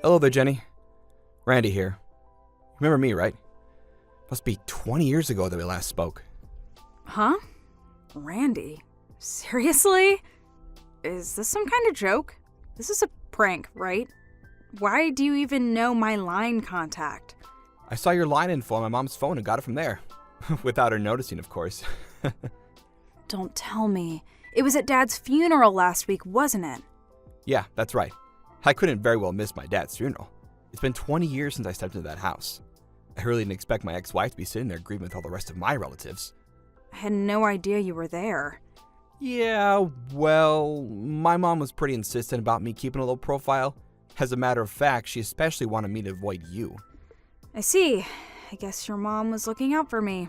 Hello there, Jenny. Randy here. Remember me, right? Must be 20 years ago that we last spoke. Huh? Randy? Seriously? Is this some kind of joke? This is a prank, right? Why do you even know my line contact? I saw your line info on my mom's phone and got it from there. Without her noticing, of course. Don't tell me. It was at Dad's funeral last week, wasn't it? Yeah, that's right. I couldn't very well miss my dad's funeral. It's been 20 years since I stepped into that house. I really didn't expect my ex-wife to be sitting there grieving with all the rest of my relatives. I had no idea you were there. Yeah, well, my mom was pretty insistent about me keeping a low profile. As a matter of fact, she especially wanted me to avoid you. I see. I guess your mom was looking out for me.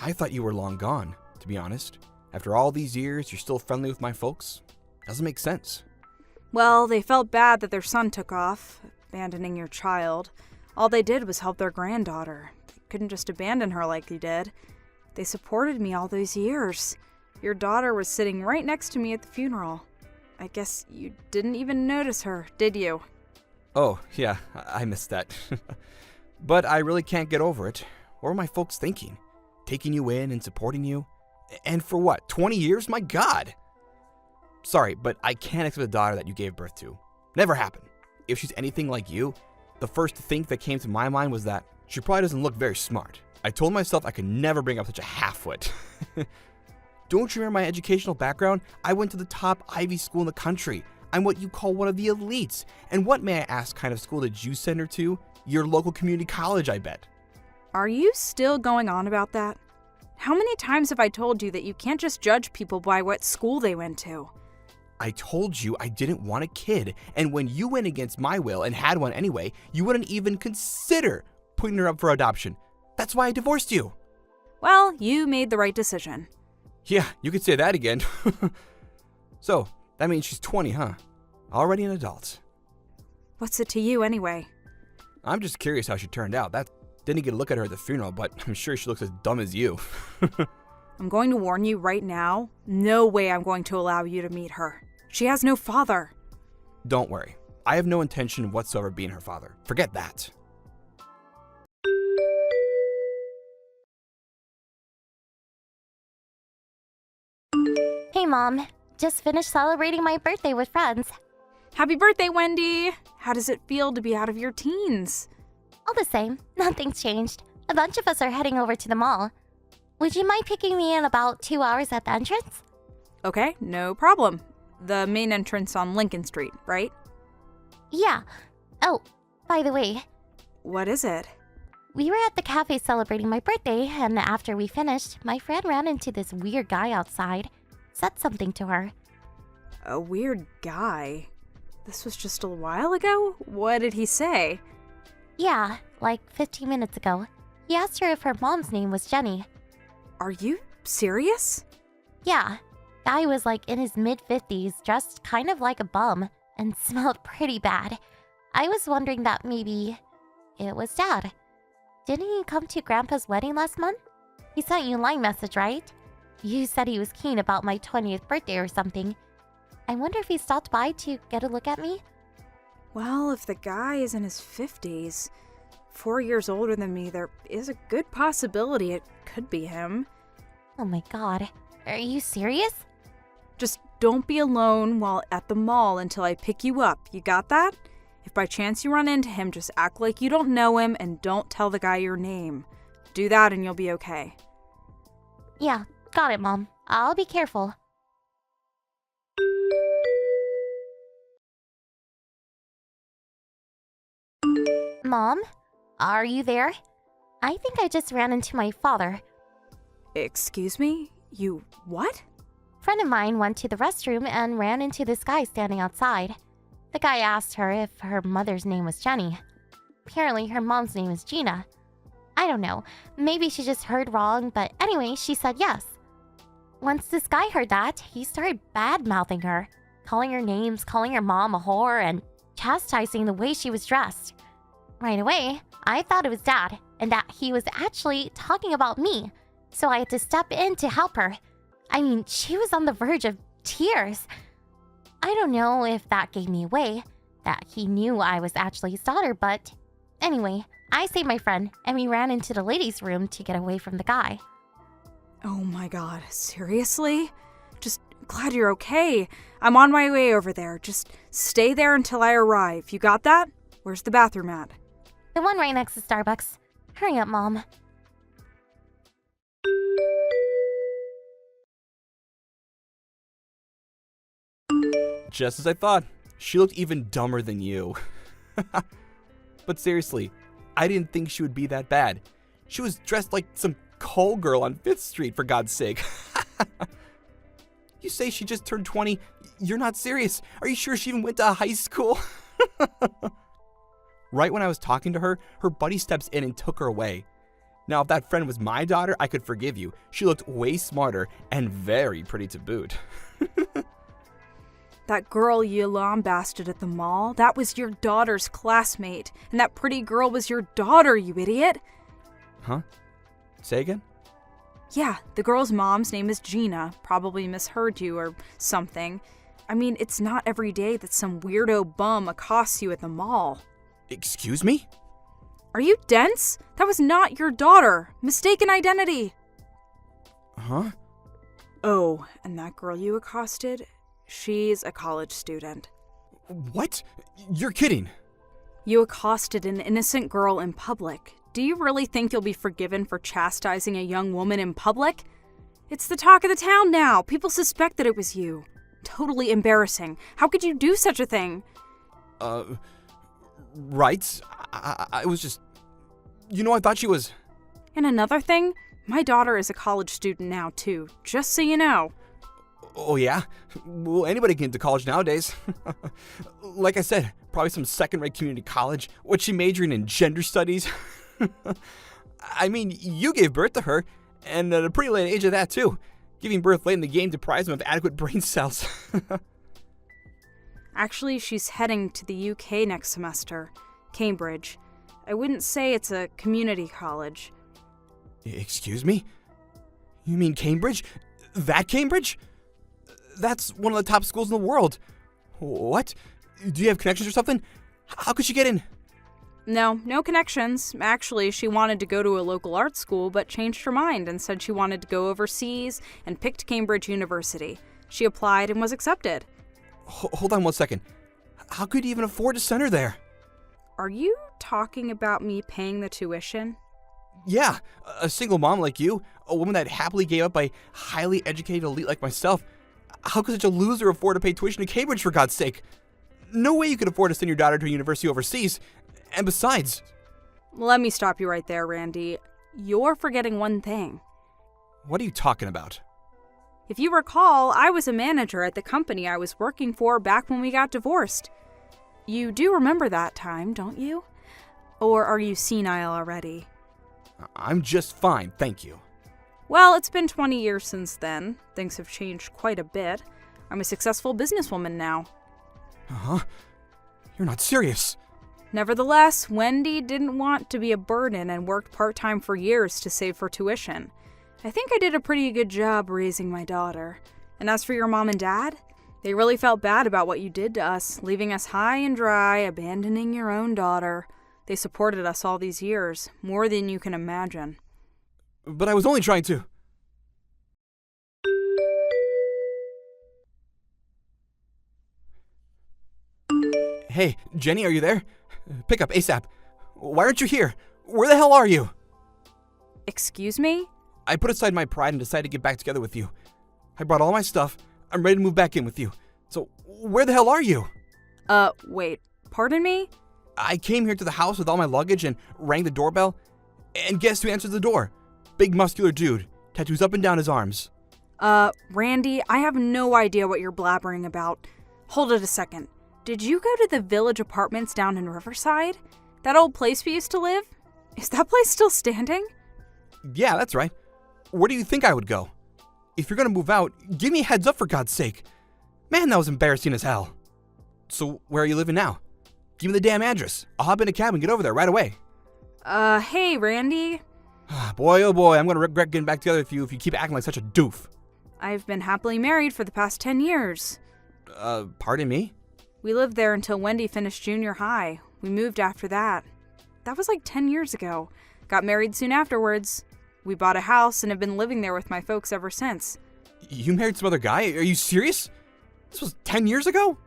I thought you were long gone, to be honest. After all these years, you're still friendly with my folks? Doesn't make sense. Well, they felt bad that their son took off, abandoning your child. All they did was help their granddaughter. They couldn't just abandon her like you did. They supported me all those years. Your daughter was sitting right next to me at the funeral. I guess you didn't even notice her, did you? Oh, yeah, I missed that. But I really can't get over it. What were my folks thinking? Taking you in and supporting you? And for what, 20 years? My God! Sorry, but I can't accept a daughter that you gave birth to. Never happened. If she's anything like you, the first thing that came to my mind was that she probably doesn't look very smart. I told myself I could never bring up such a half-wit. Don't you remember my educational background? I went to the top Ivy school in the country. I'm what you call one of the elites. And what, may I ask, kind of school did you send her to? Your local community college, I bet. Are you still going on about that? How many times have I told you that you can't just judge people by what school they went to? I told you I didn't want a kid, and when you went against my will and had one anyway, you wouldn't even consider putting her up for adoption. That's why I divorced you. Well, you made the right decision. Yeah, you could say that again. So, that means she's 20, huh? Already an adult. What's it to you anyway? I'm just curious how she turned out. That didn't get a look at her at the funeral, but I'm sure she looks as dumb as you. I'm going to warn you right now, no way I'm going to allow you to meet her. She has no father. Don't worry. I have no intention whatsoever of being her father. Forget that. Hey Mom, just finished celebrating my birthday with friends. Happy birthday, Wendy! How does it feel to be out of your teens? All the same, nothing's changed. A bunch of us are heading over to the mall. Would you mind picking me in about 2 hours at the entrance? Okay, no problem. The main entrance on Lincoln Street, right? Yeah. Oh, by the way, What is it? we were at the cafe celebrating my birthday, and after we finished, my friend ran into this weird guy outside. Said something to her. A weird guy. This was just a while ago? What did he say? Yeah, like 15 minutes ago. He asked her if her mom's name was Jenny. Are you serious? Yeah, guy was like in his mid-50s, dressed kind of like a bum, and smelled pretty bad. I was wondering that maybe it was Dad. Didn't he come to Grandpa's wedding last month? He sent you a line message, right? You said he was keen about my 20th birthday or something. I wonder if he stopped by to get a look at me? Well, if the guy is in his 50s, 4 years older than me, there is a good possibility it could be him. Oh my god. Are you serious? Just don't be alone while at the mall until I pick you up. You got that? If by chance you run into him, just act like you don't know him and don't tell the guy your name. Do that and you'll be okay. Yeah, got it, Mom. I'll be careful. Mom? Are you there? I think I just ran into my father. Excuse me? You what? Friend of mine went to the restroom and ran into this guy standing outside. The guy asked her if her mother's name was Jenny. Apparently, her mom's name is Gina. I don't know. Maybe she just heard wrong, but anyway, she said yes. Once this guy heard that, he started bad-mouthing her, calling her names, calling her mom a whore, and chastising the way she was dressed. Right away, I thought it was Dad, and that he was actually talking about me, so I had to step in to help her. I mean, she was on the verge of tears. I don't know if that gave me away. that he knew I was actually his daughter, but anyway, I saved my friend and we ran into the ladies' room to get away from the guy. Oh my god, seriously? Just glad you're okay. I'm on my way over there. Just stay there until I arrive. You got that? Where's the bathroom at? The one right next to Starbucks. Hurry up, Mom. Just as I thought. She looked even dumber than you. But seriously, I didn't think she would be that bad. She was dressed like some call girl on 5th Street, for God's sake. You say she just turned 20? You're not serious. Are you sure she even went to high school? Right when I was talking to her, her buddy steps in and took her away. Now, if that friend was my daughter, I could forgive you. She looked way smarter and very pretty to boot. That girl you lambasted at the mall, that was your daughter's classmate. And that pretty girl was your daughter, you idiot. Huh? Say again? Yeah, the girl's mom's name is Gina. Probably misheard you or something. I mean, it's not every day that some weirdo bum accosts you at the mall. Excuse me? Are you dense? That was not your daughter. Mistaken identity. Huh? Oh, and that girl you accosted? She's a college student. What? You're kidding. You accosted an innocent girl in public. Do you really think you'll be forgiven for chastising a young woman in public? It's the talk of the town now. People suspect that it was you. Totally embarrassing. How could you do such a thing? Right. I was just... I thought she was... And another thing, my daughter is a college student now, too. Just so you know. Oh, yeah? Well, anybody can get into college nowadays. Like I said, probably some second-rate community college. What's she majoring in? Gender studies? I mean, you gave birth to her, and at a pretty late age of that, too. Giving birth late in the game deprives them of adequate brain cells. Actually, she's heading to the UK next semester. Cambridge. I wouldn't say it's a community college. Excuse me? You mean Cambridge? That Cambridge? That's one of the top schools in the world. What? Do you have connections or something? How could she get in? No connections. Actually, she wanted to go to a local art school, but changed her mind and said she wanted to go overseas and picked Cambridge University. She applied and was accepted. Hold on one second. How could you even afford to send her there? Are you talking about me paying the tuition? Yeah, a single mom like you, a woman that happily gave up a highly educated elite like myself. How could such a loser afford to pay tuition to Cambridge, for God's sake? No way you could afford to send your daughter to a university overseas. And besides... Let me stop you right there, Randy. You're forgetting one thing. What are you talking about? If you recall, I was a manager at the company I was working for back when we got divorced. You do remember that time, don't you? Or are you senile already? I'm just fine, thank you. Well, it's been 20 years since then. Things have changed quite a bit. I'm a successful businesswoman now. Huh? You're not serious. Nevertheless, Wendy didn't want to be a burden and worked part-time for years to save for tuition. I think I did a pretty good job raising my daughter. And as for your mom and dad, they really felt bad about what you did to us, leaving us high and dry, abandoning your own daughter. They supported us all these years, more than you can imagine. But I was only trying to... Hey, Jenny, are you there? Pick up ASAP. Why aren't you here? Where the hell are you? Excuse me? I put aside my pride and decided to get back together with you. I brought all my stuff. I'm ready to move back in with you. So, where the hell are you? Wait, pardon me? I came here to the house with all my luggage and rang the doorbell. And guess who answered the door? Big muscular dude, tattoos up and down his arms. Randy, I have no idea what you're blabbering about. Hold it a second. Did you go to the Village Apartments down in Riverside? That old place we used to live? Is that place still standing? Yeah, that's right. Where do you think I would go? If you're gonna move out, give me a heads up for God's sake. Man, that was embarrassing as hell. So, where are you living now? Give me the damn address. I'll hop in a cab and get over there right away. Hey, Randy. Boy, oh boy, I'm gonna regret getting back together with you if you keep acting like such a doof. I've been happily married for the past 10 years. Pardon me? We lived there until Wendy finished junior high. We moved after that. That was like 10 years ago. Got married soon afterwards. We bought a house and have been living there with my folks ever since. You married some other guy? Are you serious? This was 10 years ago?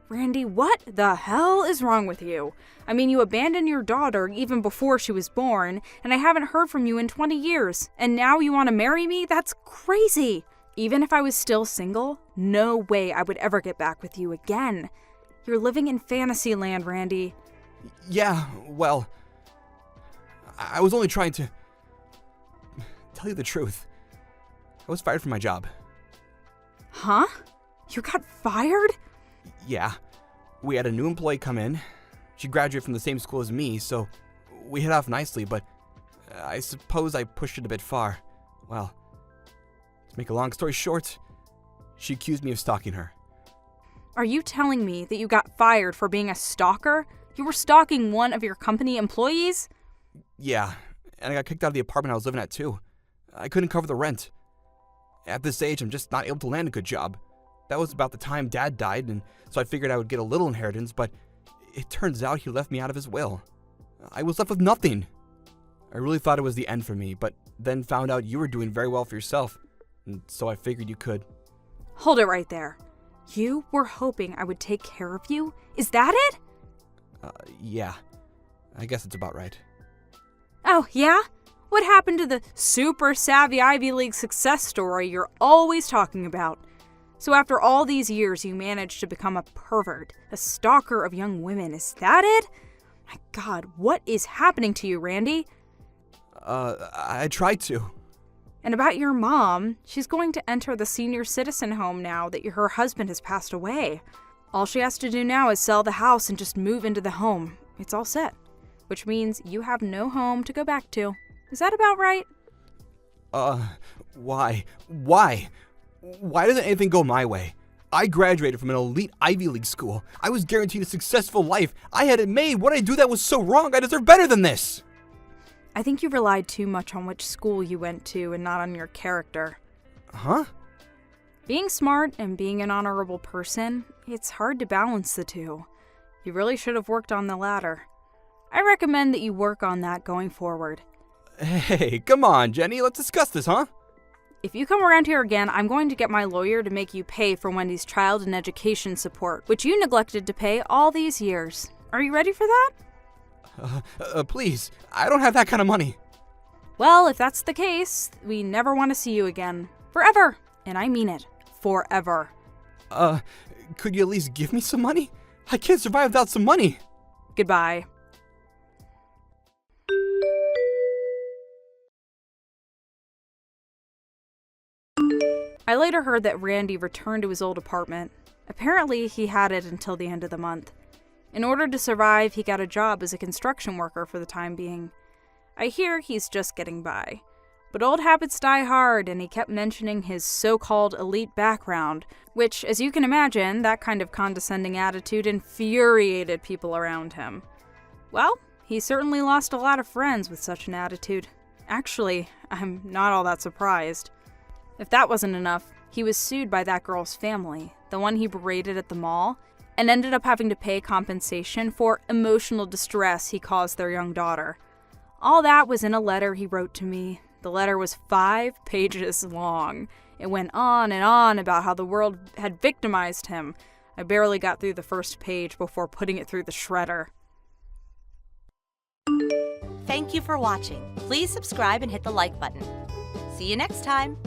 Randy, what the hell is wrong with you? I mean, you abandoned your daughter even before she was born, and I haven't heard from you in 20 years, and now you want to marry me? That's crazy! Even if I was still single, no way I would ever get back with you again. You're living in fantasy land, Randy. Yeah, well, I was only trying to tell you the truth. I was fired from my job. Huh? You got fired? Yeah, we had a new employee come in. She graduated from the same school as me, so we hit off nicely, but I suppose I pushed it a bit far. Well, to make a long story short, she accused me of stalking her. Are you telling me that you got fired for being a stalker? You were stalking one of your company employees? Yeah, and I got kicked out of the apartment I was living at too. I couldn't cover the rent. At this age, I'm just not able to land a good job. That was about the time Dad died, and so I figured I would get a little inheritance, but it turns out he left me out of his will. I was left with nothing. I really thought it was the end for me, but then found out you were doing very well for yourself, and so I figured you could. Hold it right there. You were hoping I would take care of you? Is that it? Yeah. I guess it's about right. Oh, yeah? What happened to the super savvy Ivy League success story you're always talking about? So after all these years, you managed to become a pervert, a stalker of young women. Is that it? My God, what is happening to you, Randy? I tried to. And about your mom, she's going to enter the senior citizen home now that her husband has passed away. All she has to do now is sell the house and just move into the home. It's all set, which means you have no home to go back to. Is that about right? Why? Why doesn't anything go my way? I graduated from an elite Ivy League school. I was guaranteed a successful life. I had it made. What did I do that was so wrong? I deserve better than this. I think you relied too much on which school you went to and not on your character. Huh? Being smart and being an honorable person, it's hard to balance the two. You really should have worked on the latter. I recommend that you work on that going forward. Hey, come on, Jenny. Let's discuss this, huh? If you come around here again, I'm going to get my lawyer to make you pay for Wendy's child and education support, which you neglected to pay all these years. Are you ready for that? Please. I don't have that kind of money. Well, if that's the case, we never want to see you again. Forever. And I mean it. Forever. Could you at least give me some money? I can't survive without some money. Goodbye. I later heard that Randy returned to his old apartment. Apparently, he had it until the end of the month. In order to survive, he got a job as a construction worker for the time being. I hear he's just getting by. But old habits die hard, and he kept mentioning his so-called elite background, which, as you can imagine, that kind of condescending attitude infuriated people around him. Well, he certainly lost a lot of friends with such an attitude. Actually, I'm not all that surprised. If that wasn't enough, he was sued by that girl's family, the one he berated at the mall, and ended up having to pay compensation for emotional distress he caused their young daughter. All that was in a letter he wrote to me. The letter was 5 pages long. It went on and on about how the world had victimized him. I barely got through the first page before putting it through the shredder. Thank you for watching. Please subscribe and hit the like button. See you next time.